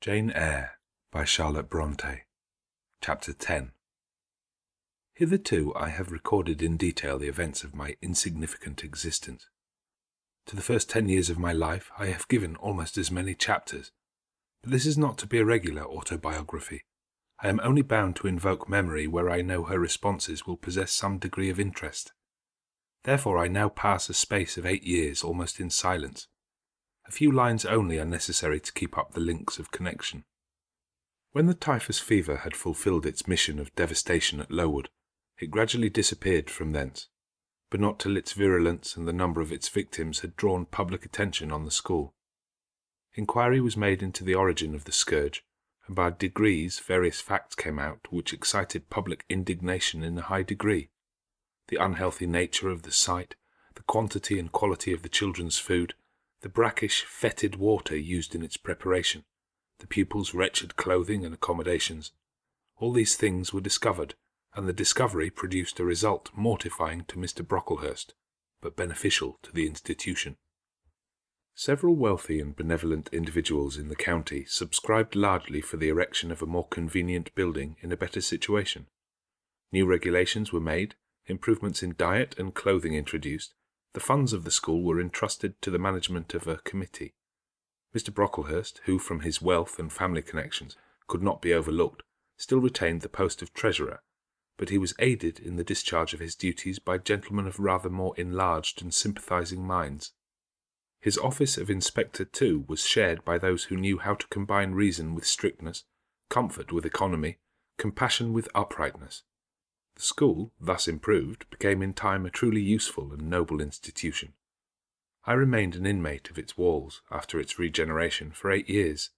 Jane Eyre by Charlotte Brontë. Chapter 10. Hitherto I have recorded in detail the events of my insignificant existence. To the first 10 years of my life I have given almost as many chapters, but this is not to be a regular autobiography. I am only bound to invoke memory where I know her responses will possess some degree of interest. Therefore I now pass a space of 8 years almost in silence. A few lines only are necessary to keep up the links of connection. When the typhus fever had fulfilled its mission of devastation at Lowood, it gradually disappeared from thence, but not till its virulence and the number of its victims had drawn public attention on the school. Inquiry was made into the origin of the scourge, and by degrees various facts came out which excited public indignation in a high degree. The unhealthy nature of the site, the quantity and quality of the children's food, the brackish, fetid water used in its preparation, the pupils' wretched clothing and accommodations, all these things were discovered, and the discovery produced a result mortifying to Mr. Brocklehurst, but beneficial to the institution. Several wealthy and benevolent individuals in the county subscribed largely for the erection of a more convenient building in a better situation. New regulations were made, improvements in diet and clothing introduced. The funds of the school were entrusted to the management of a committee. Mr. Brocklehurst, who from his wealth and family connections could not be overlooked, still retained the post of treasurer, but he was aided in the discharge of his duties by gentlemen of rather more enlarged and sympathizing minds. His office of inspector, too, was shared by those who knew how to combine reason with strictness, comfort with economy, compassion with uprightness. The school, thus improved, became in time a truly useful and noble institution. I remained an inmate of its walls after its regeneration for 8 years,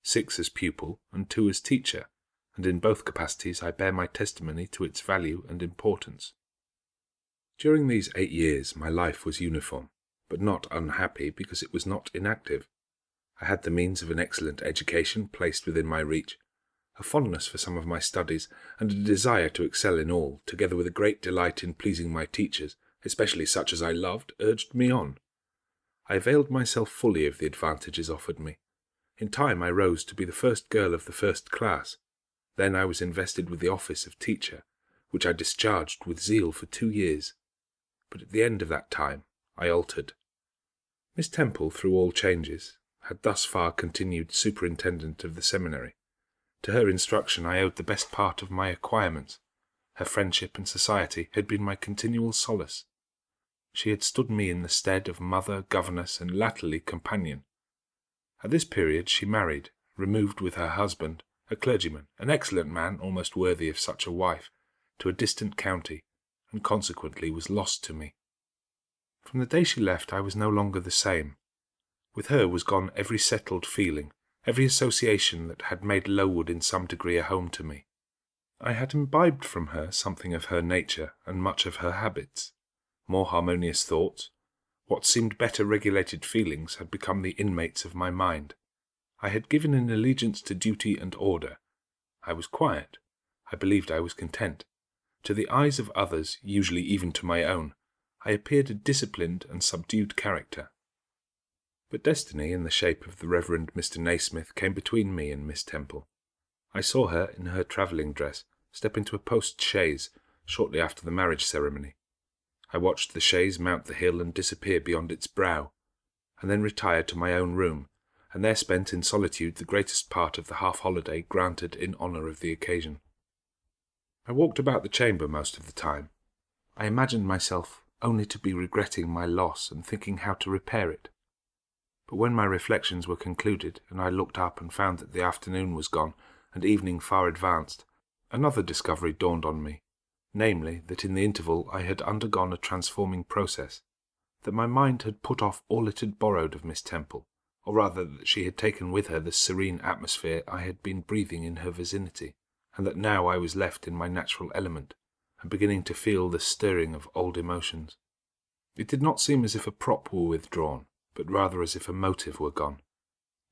6 as pupil and 2 as teacher, and in both capacities I bear my testimony to its value and importance. During these 8 years my life was uniform, but not unhappy because it was not inactive. I had the means of an excellent education placed within my reach, a fondness for some of my studies, and a desire to excel in all, together with a great delight in pleasing my teachers, especially such as I loved, urged me on. I availed myself fully of the advantages offered me. In time I rose to be the first girl of the first class. Then I was invested with the office of teacher, which I discharged with zeal for 2 years. But at the end of that time I altered. Miss Temple, through all changes, had thus far continued superintendent of the seminary. To her instruction I owed the best part of my acquirements. Her friendship and society had been my continual solace. She had stood me in the stead of mother, governess, and latterly companion. At this period she married, removed with her husband, a clergyman, an excellent man, almost worthy of such a wife, to a distant county, and consequently was lost to me. From the day she left I was no longer the same. With her was gone every settled feeling, every association that had made Lowood in some degree a home to me. I had imbibed from her something of her nature and much of her habits. More harmonious thoughts, what seemed better regulated feelings, had become the inmates of my mind. I had given an allegiance to duty and order. I was quiet. I believed I was content. To the eyes of others, usually even to my own, I appeared a disciplined and subdued character. But destiny, in the shape of the Reverend Mr. Naismith, came between me and Miss Temple. I saw her, in her travelling dress, step into a post-chaise shortly after the marriage ceremony. I watched the chaise mount the hill and disappear beyond its brow, and then retired to my own room, and there spent in solitude the greatest part of the half-holiday granted in honour of the occasion. I walked about the chamber most of the time. I imagined myself only to be regretting my loss and thinking how to repair it. But when my reflections were concluded, and I looked up and found that the afternoon was gone, and evening far advanced, another discovery dawned on me, namely, that in the interval I had undergone a transforming process, that my mind had put off all it had borrowed of Miss Temple, or rather that she had taken with her the serene atmosphere I had been breathing in her vicinity, and that now I was left in my natural element, and beginning to feel the stirring of old emotions. It did not seem as if a prop were withdrawn, but rather as if a motive were gone.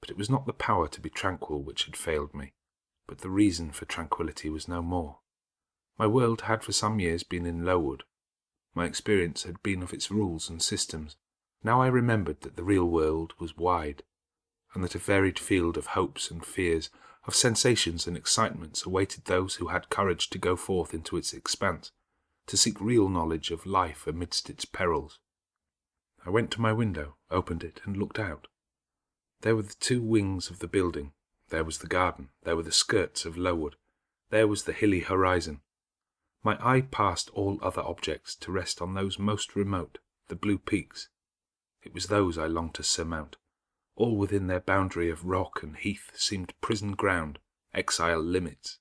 But it was not the power to be tranquil which had failed me, but the reason for tranquillity was no more. My world had for some years been in Lowood. My experience had been of its rules and systems. Now I remembered that the real world was wide. and that a varied field of hopes and fears, of sensations and excitements awaited those who had courage to go forth into its expanse, to seek real knowledge of life amidst its perils. I went to my window, opened it, and looked out. There were the two wings of the building, there was the garden, there were the skirts of Lowood, there was the hilly horizon. My eye passed all other objects to rest on those most remote, the blue peaks. It was those I longed to surmount. All within their boundary of rock and heath seemed prison ground, exile limits.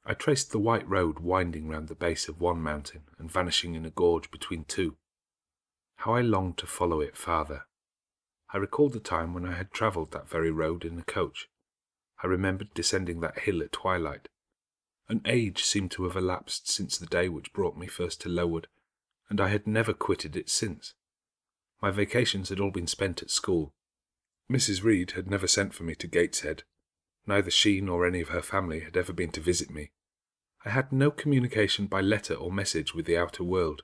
I traced the white road winding round the base of one mountain and vanishing in a gorge between two. How I longed to follow it farther. I recalled the time when I had travelled that very road in a coach. I remembered descending that hill at twilight. An age seemed to have elapsed since the day which brought me first to Lowood, and I had never quitted it since. My vacations had all been spent at school. Mrs. Reed had never sent for me to Gateshead. Neither she nor any of her family had ever been to visit me. I had no communication by letter or message with the outer world.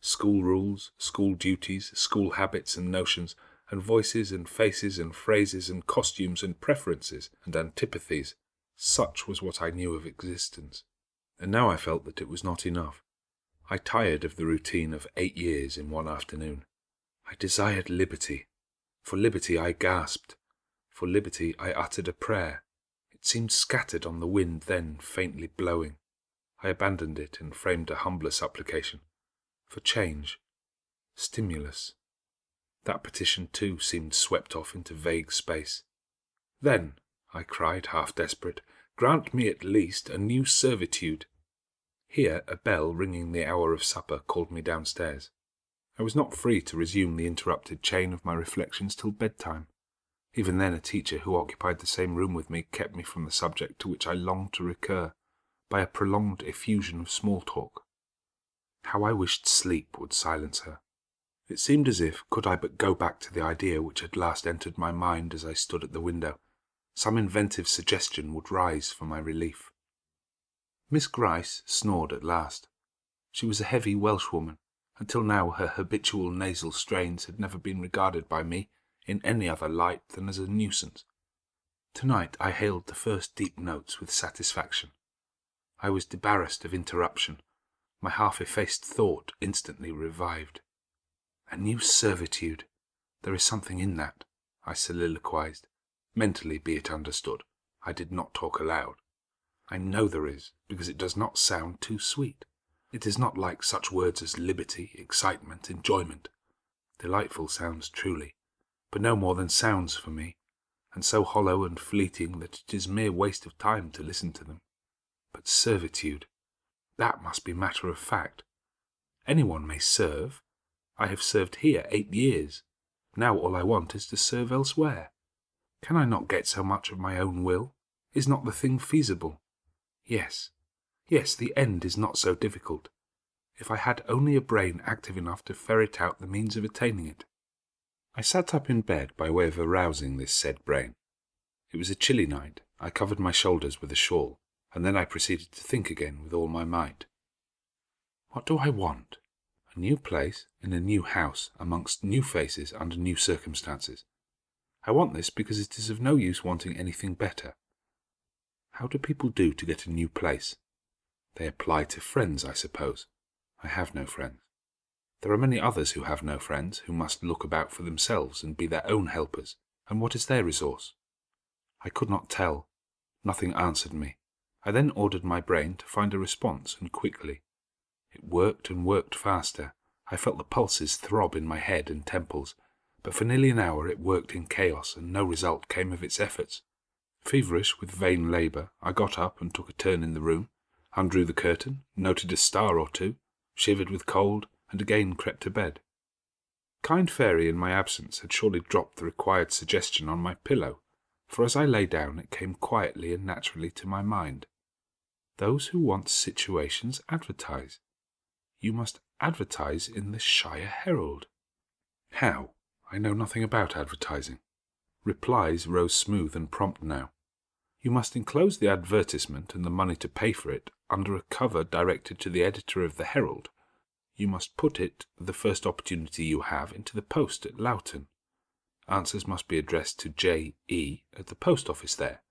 School rules, school duties, school habits and notions, and voices and faces and phrases and costumes and preferences and antipathies, such was what I knew of existence. And now I felt that it was not enough. I tired of the routine of 8 years in one afternoon. I desired liberty. For liberty I gasped. For liberty I uttered a prayer. It seemed scattered on the wind then faintly blowing. I abandoned it and framed a humbler supplication. For change. Stimulus. That petition too seemed swept off into vague space. Then, I cried, half desperate, grant me at least a new servitude. Here a bell ringing the hour of supper called me downstairs. I was not free to resume the interrupted chain of my reflections till bedtime. Even then a teacher who occupied the same room with me kept me from the subject to which I longed to recur, by a prolonged effusion of small talk. How I wished sleep would silence her. It seemed as if, could I but go back to the idea which had last entered my mind as I stood at the window, some inventive suggestion would rise for my relief. Miss Gryce snored at last. She was a heavy Welshwoman. Until now her habitual nasal strains had never been regarded by me in any other light than as a nuisance. Tonight I hailed the first deep notes with satisfaction. I was debarrassed of interruption. My half-effaced thought instantly revived. A new servitude. There is something in that, I soliloquized. Mentally, be it understood. I did not talk aloud. I know there is, because it does not sound too sweet. It is not like such words as liberty, excitement, enjoyment. Delightful sounds truly, but no more than sounds for me, and so hollow and fleeting that it is mere waste of time to listen to them. But servitude, that must be matter of fact. Anyone may serve. I have served here 8 years. Now all I want is to serve elsewhere. Can I not get so much of my own will? Is not the thing feasible? Yes, the end is not so difficult. If I had only a brain active enough to ferret out the means of attaining it. I sat up in bed by way of arousing this said brain. It was a chilly night. I covered my shoulders with a shawl, and then I proceeded to think again with all my might. What do I want? A new place, in a new house, amongst new faces, under new circumstances. I want this because it is of no use wanting anything better. How do people do to get a new place? They apply to friends, I suppose. I have no friends. There are many others who have no friends, who must look about for themselves and be their own helpers. And what is their resource? I could not tell. Nothing answered me. I then ordered my brain to find a response, and quickly. It worked and worked faster. I felt the pulses throb in my head and temples, but for nearly an hour it worked in chaos, and no result came of its efforts. Feverish with vain labour, I got up and took a turn in the room, undrew the curtain, noted a star or two, shivered with cold, and again crept to bed. Kind Fairy in my absence had surely dropped the required suggestion on my pillow, for as I lay down it came quietly and naturally to my mind. Those who want situations advertise. You must advertise in the Shire Herald. How? I know nothing about advertising. Replies rose smooth and prompt now. You must enclose the advertisement and the money to pay for it under a cover directed to the editor of the Herald. You must put it, the first opportunity you have, into the post at Loughton. answers must be addressed to J.E. at the post office there.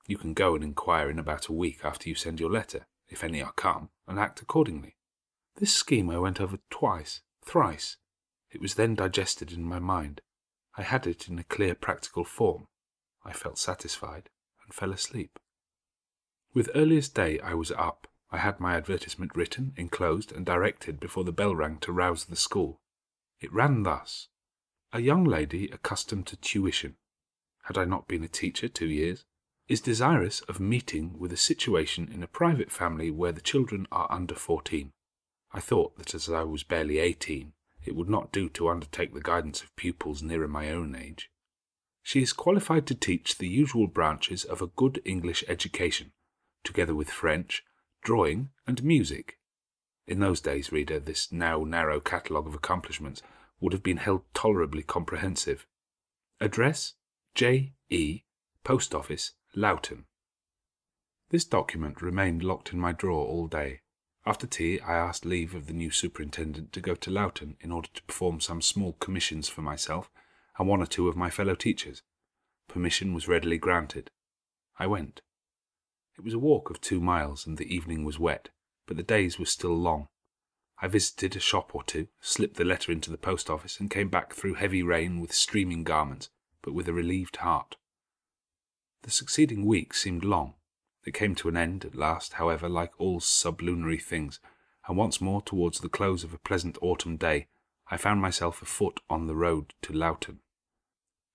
You can go and inquire in about a week after you send your letter, if any are come, and act accordingly. This scheme I went over twice, thrice. It was then digested in my mind. I had it in a clear practical form. I felt satisfied, and fell asleep. With earliest day I was up. I had my advertisement written, enclosed, and directed before the bell rang to rouse the school. It ran thus: a young lady accustomed to tuition, had I not been a teacher 2 years, is desirous of meeting with a situation in a private family where the children are under 14. I thought that as I was barely 18, it would not do to undertake the guidance of pupils nearer my own age. She is qualified to teach the usual branches of a good English education, together with French, drawing, and music. In those days, reader, this now narrow catalogue of accomplishments would have been held tolerably comprehensive. Address: J.E., Post Office, Loughton. This document remained locked in my drawer all day. After tea I asked leave of the new superintendent to go to Loughton in order to perform some small commissions for myself and 1 or 2 of my fellow teachers. Permission was readily granted. I went. It was a walk of 2 miles, and the evening was wet, but the days were still long. I visited a shop or 2, slipped the letter into the post office, and came back through heavy rain with streaming garments, but with a relieved heart. The succeeding week seemed long. It came to an end at last, however, like all sublunary things, and once more towards the close of a pleasant autumn day I found myself afoot on the road to Loughton.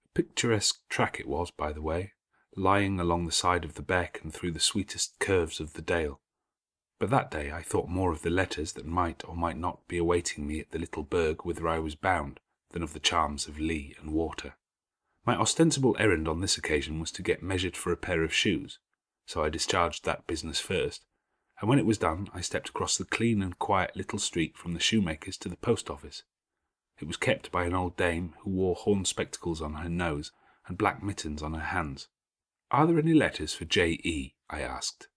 A picturesque track it was, by the way, lying along the side of the beck and through the sweetest curves of the dale. But that day I thought more of the letters that might or might not be awaiting me at the little burg whither I was bound than of the charms of lea and water. My ostensible errand on this occasion was to get measured for a pair of shoes, so I discharged that business first, and when it was done I stepped across the clean and quiet little street from the shoemaker's to the post office. It was kept by an old dame who wore horn spectacles on her nose and black mittens on her hands. "Are there any letters for J.E.?" I asked.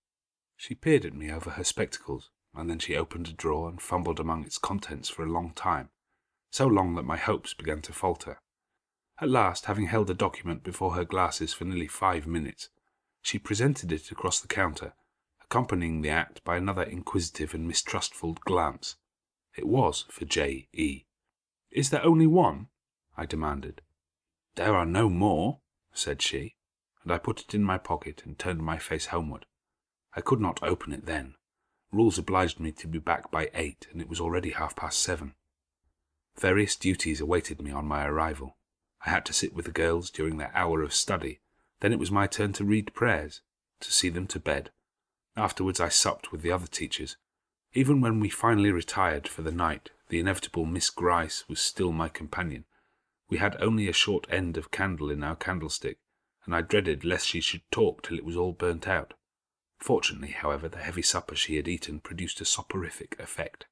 She peered at me over her spectacles, and then she opened a drawer and fumbled among its contents for a long time, so long that my hopes began to falter. At last, having held the document before her glasses for nearly 5 minutes, she presented it across the counter, accompanying the act by another inquisitive and mistrustful glance. It was for J.E. "Is there only one?" I demanded. "There are no more," said she, and I put it in my pocket and turned my face homeward. I could not open it then. Rules obliged me to be back by 8, and it was already 7:30. Various duties awaited me on my arrival. I had to sit with the girls during their hour of study. Then it was my turn to read prayers, to see them to bed. Afterwards I supped with the other teachers. Even when we finally retired for the night, the inevitable Miss Gryce was still my companion. We had only a short end of candle in our candlestick, and I dreaded lest she should talk till it was all burnt out. Fortunately, however, the heavy supper she had eaten produced a soporific effect.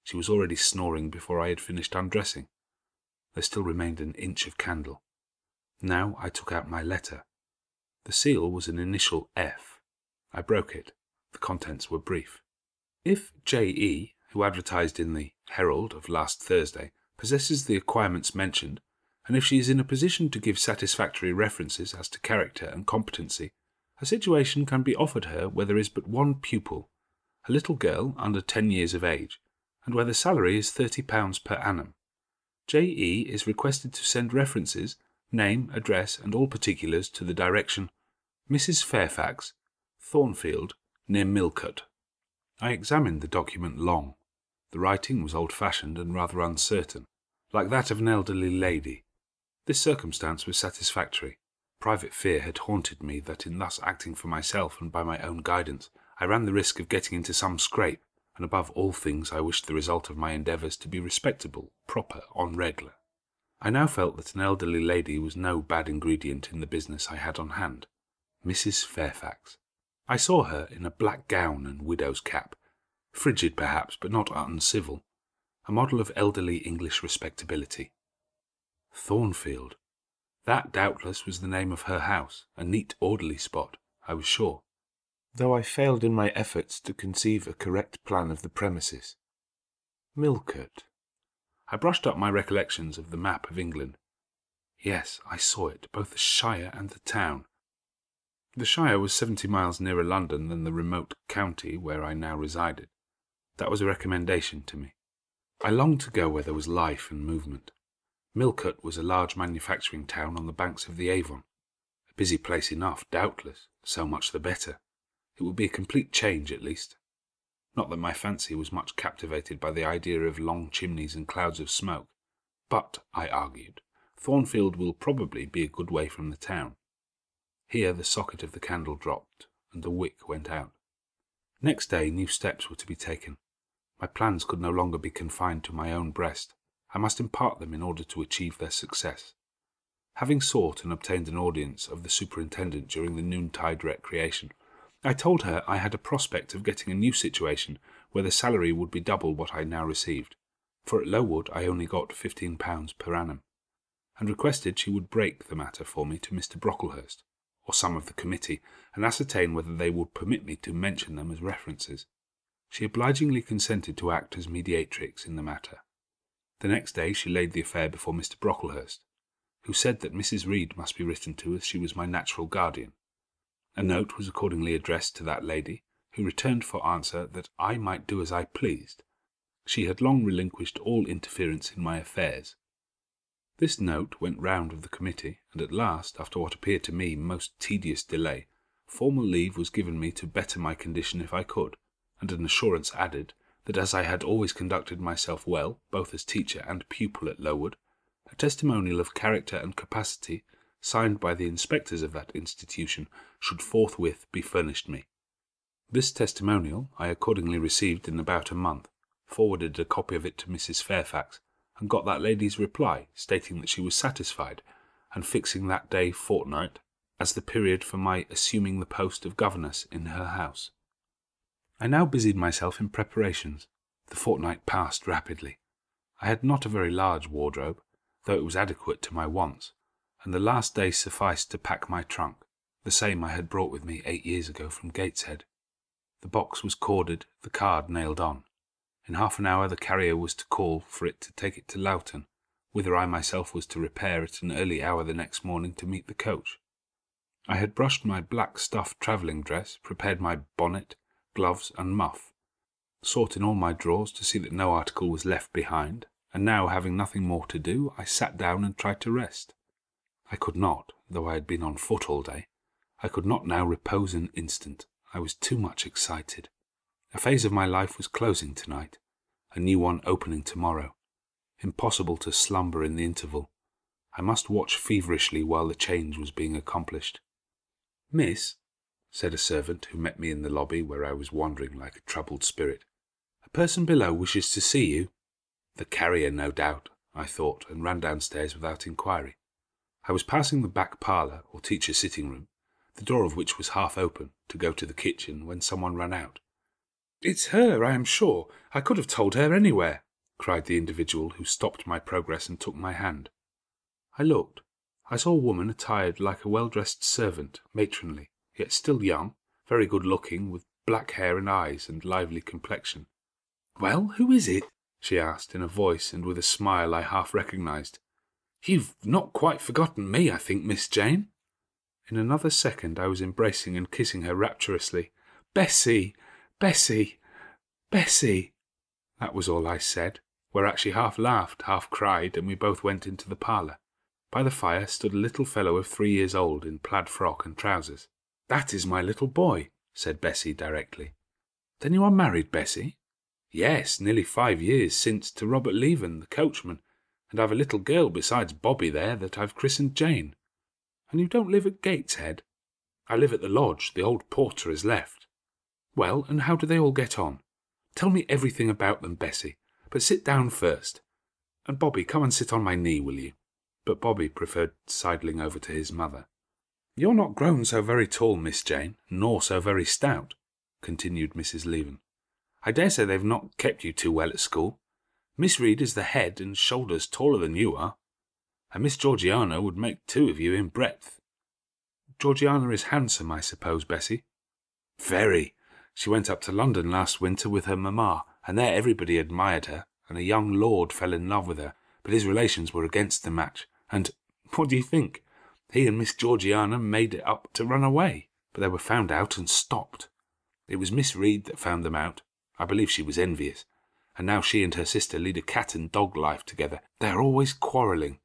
She was already snoring before I had finished undressing. There still remained an inch of candle. Now I took out my letter. The seal was an initial F. I broke it. The contents were brief. If J.E., who advertised in the Herald of last Thursday, possesses the acquirements mentioned, and if she is in a position to give satisfactory references as to character and competency, a situation can be offered her where there is but one pupil, a little girl under 10 years of age, and where the salary is £30 per annum. J.E. is requested to send references, name, address, and all particulars to the direction Mrs. Fairfax, Thornfield, near Millcote. I examined the document long. The writing was old-fashioned and rather uncertain, like that of an elderly lady. This circumstance was satisfactory. Private fear had haunted me that in thus acting for myself and by my own guidance, I ran the risk of getting into some scrape, and above all things I wished the result of my endeavours to be respectable, proper, en règle. I now felt that an elderly lady was no bad ingredient in the business I had on hand. Mrs. Fairfax. I saw her in a black gown and widow's cap, frigid perhaps, but not uncivil, a model of elderly English respectability. Thornfield. That doubtless was the name of her house, a neat, orderly spot, I was sure, though I failed in my efforts to conceive a correct plan of the premises. Millcote. I brushed up my recollections of the map of England. Yes, I saw it, both the shire and the town. The shire was 70 miles nearer London than the remote county where I now resided. That was a recommendation to me. I longed to go where there was life and movement. Millcote was a large manufacturing town on the banks of the Avon. A busy place enough, doubtless, so much the better. It would be a complete change, at least. Not that my fancy was much captivated by the idea of long chimneys and clouds of smoke, but, I argued, Thornfield will probably be a good way from the town. Here the socket of the candle dropped, and the wick went out. Next day new steps were to be taken. My plans could no longer be confined to my own breast. I must impart them in order to achieve their success. Having sought and obtained an audience of the superintendent during the noontide recreation, I told her I had a prospect of getting a new situation where the salary would be double what I now received, for at Lowood I only got £15 per annum, and requested she would break the matter for me to Mr. Brocklehurst, or some of the committee, and ascertain whether they would permit me to mention them as references. She obligingly consented to act as mediatrix in the matter. The next day she laid the affair before Mr. Brocklehurst, who said that Mrs. Reed must be written to, as she was my natural guardian. A note was accordingly addressed to that lady, who returned for answer that I might do as I pleased. She had long relinquished all interference in my affairs. This note went round of the committee, and at last, after what appeared to me most tedious delay, formal leave was given me to better my condition if I could, and an assurance added that as I had always conducted myself well, both as teacher and pupil at Lowood, a testimonial of character and capacity, signed by the inspectors of that institution, should forthwith be furnished me. This testimonial I accordingly received in about a month, forwarded a copy of it to Mrs. Fairfax, and got that lady's reply, stating that she was satisfied, and fixing that day fortnight as the period for my assuming the post of governess in her house. I now busied myself in preparations. The fortnight passed rapidly. I had not a very large wardrobe, though it was adequate to my wants, and the last day sufficed to pack my trunk, the same I had brought with me 8 years ago from Gateshead. The box was corded, the card nailed on. In half an hour the carrier was to call for it to take it to Loughton, whither I myself was to repair at an early hour the next morning to meet the coach. I had brushed my black stuff travelling dress, prepared my bonnet, gloves, and muff, sought in all my drawers to see that no article was left behind, and now, having nothing more to do, I sat down and tried to rest. I could not, though I had been on foot all day. I could not now repose an instant. I was too much excited. A phase of my life was closing tonight, a new one opening tomorrow. Impossible to slumber in the interval. I must watch feverishly while the change was being accomplished. "Miss," said a servant who met me in the lobby where I was wandering like a troubled spirit, "a person below wishes to see you." The carrier, no doubt, I thought, and ran downstairs without inquiry. I was passing the back parlour, or teacher's sitting-room, the door of which was half open, to go to the kitchen, when someone ran out. "It's her, I am sure. I could have told her anywhere," cried the individual who stopped my progress and took my hand. I looked. I saw a woman attired like a well-dressed servant, matronly, yet still young, very good-looking, with black hair and eyes and lively complexion. "Well, who is it?" she asked, in a voice and with a smile I half recognised. "You've not quite forgotten me, I think, Miss Jane." In another second I was embracing and kissing her rapturously. "Bessie! Bessie! Bessie!" That was all I said, whereat she half laughed, half cried, and we both went into the parlour. By the fire stood a little fellow of 3 years old in plaid frock and trousers. "That is my little boy," said Bessie directly. "Then you are married, Bessie?" "Yes, nearly 5 years since, to Robert Leaven, the coachman, and I've a little girl besides Bobby there that I've christened Jane." "And you don't live at Gateshead?" "I live at the lodge. The old porter has left." "Well, and how do they all get on? Tell me everything about them, Bessie, but sit down first. And Bobby, come and sit on my knee, will you?" But Bobby preferred sidling over to his mother. "You're not grown so very tall, Miss Jane, nor so very stout," continued Mrs. Leaven. "I dare say they've not kept you too well at school. Miss Reed is the head and shoulders taller than you are, and Miss Georgiana would make 2 of you in breadth." "Georgiana is handsome, I suppose, Bessie?" "Very. She went up to London last winter with her mamma, and there everybody admired her, and a young lord fell in love with her, but his relations were against the match, and, What do you think? He and Miss Georgiana made it up to run away, but they were found out and stopped. It was Miss Reed that found them out. I believe she was envious, and now she and her sister lead a cat and dog life together. They are always quarrelling.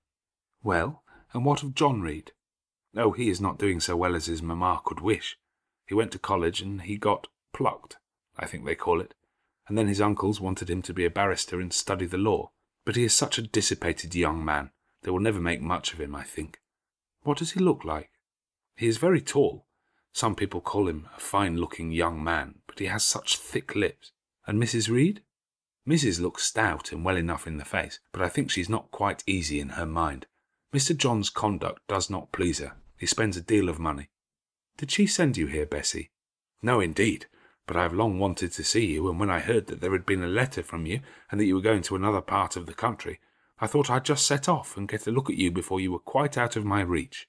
Well, and what of John Reed? Oh, he is not doing so well as his mamma could wish. He went to college and he got plucked, I think they call it, and then his uncles wanted him to be a barrister and study the law. But he is such a dissipated young man, they will never make much of him, I think. What does he look like? He is very tall. Some people call him a fine-looking young man, but he has such thick lips. And Mrs. Reed? Mrs. looks stout and well enough in the face, but I think she's not quite easy in her mind. Mr. John's conduct does not please her. He spends a deal of money. Did she send you here, Bessie? No, indeed, but I have long wanted to see you, and when I heard that there had been a letter from you, and that you were going to another part of the country, I thought I'd just set off and get a look at you before you were quite out of my reach.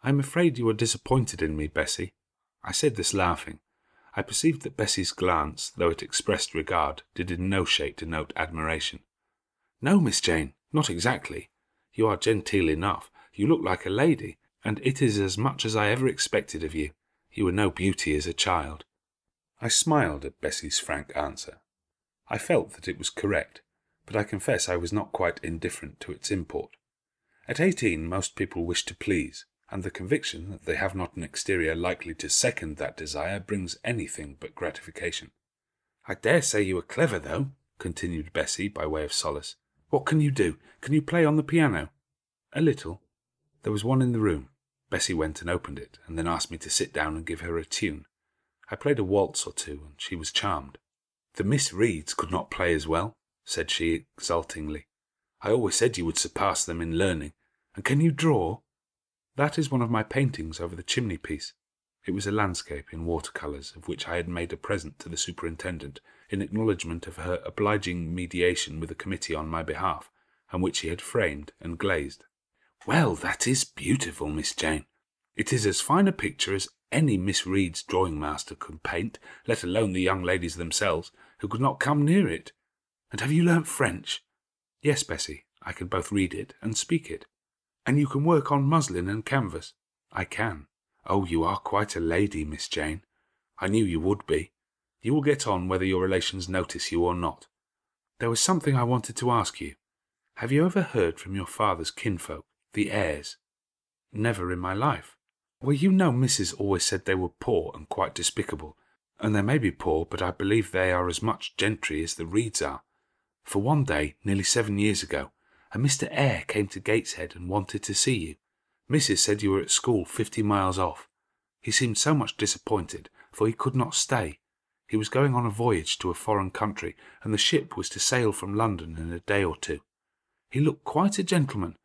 I am afraid you are disappointed in me, Bessie. I said this laughing. I perceived that Bessie's glance, though it expressed regard, did in no shape denote admiration. No, Miss Jane, not exactly. You are genteel enough. You look like a lady, and it is as much as I ever expected of you. You were no beauty as a child. I smiled at Bessie's frank answer. I felt that it was correct, but I confess I was not quite indifferent to its import. At 18 most people wish to please, and the conviction that they have not an exterior likely to second that desire brings anything but gratification. I dare say you are clever, though, continued Bessie by way of solace. What can you do? Can you play on the piano? A little. There was one in the room. Bessie went and opened it, and then asked me to sit down and give her a tune. I played a waltz or two, and she was charmed. The Miss Reeds could not play as well, said she exultingly. I always said you would surpass them in learning. And can you draw? That is one of my paintings over the chimney-piece. It was a landscape in watercolours, of which I had made a present to the superintendent, in acknowledgment of her obliging mediation with a committee on my behalf, and which he had framed and glazed. Well, that is beautiful, Miss Jane. It is as fine a picture as any Miss Reed's drawing-master could paint, let alone the young ladies themselves, who could not come near it. And have you learnt French? Yes, Bessie, I can both read it and speak it. And you can work on muslin and canvas? I can. Oh, you are quite a lady, Miss Jane. I knew you would be. You will get on whether your relations notice you or not. There was something I wanted to ask you. Have you ever heard from your father's kinfolk, the Eyres? Never in my life. Well, you know Mrs. always said they were poor and quite despicable, and they may be poor, but I believe they are as much gentry as the Reeds are. For one day, nearly 7 years ago, a Mr. Eyre came to Gateshead and wanted to see you. Mrs. said you were at school 50 miles off. He seemed so much disappointed, for he could not stay. He was going on a voyage to a foreign country, and the ship was to sail from London in a day or two. He looked quite a gentleman,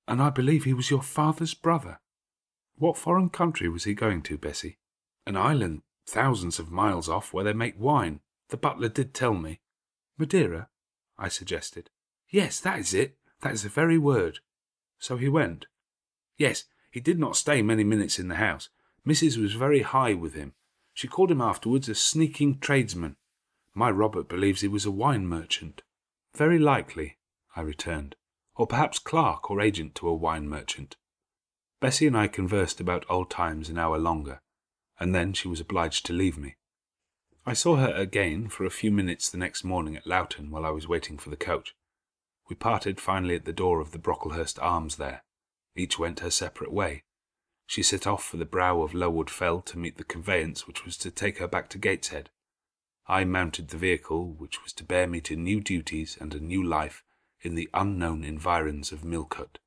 and I believe he was your father's brother. What foreign country was he going to, Bessie? An island thousands of miles off where they make wine. The butler did tell me. Madeira? I suggested. Yes, that is it. That is the very word. So he went. Yes, he did not stay many minutes in the house. Mrs. was very high with him. She called him afterwards a sneaking tradesman. My Robert believes he was a wine merchant. Very likely, I returned, or perhaps clerk or agent to a wine merchant. Bessie and I conversed about old times an hour longer, and then she was obliged to leave me. I saw her again for a few minutes the next morning at Loughton while I was waiting for the coach. We parted finally at the door of the Brocklehurst Arms there. Each went her separate way. She set off for the brow of Lowood Fell to meet the conveyance which was to take her back to Gateshead. I mounted the vehicle which was to bear me to new duties and a new life in the unknown environs of Millcote.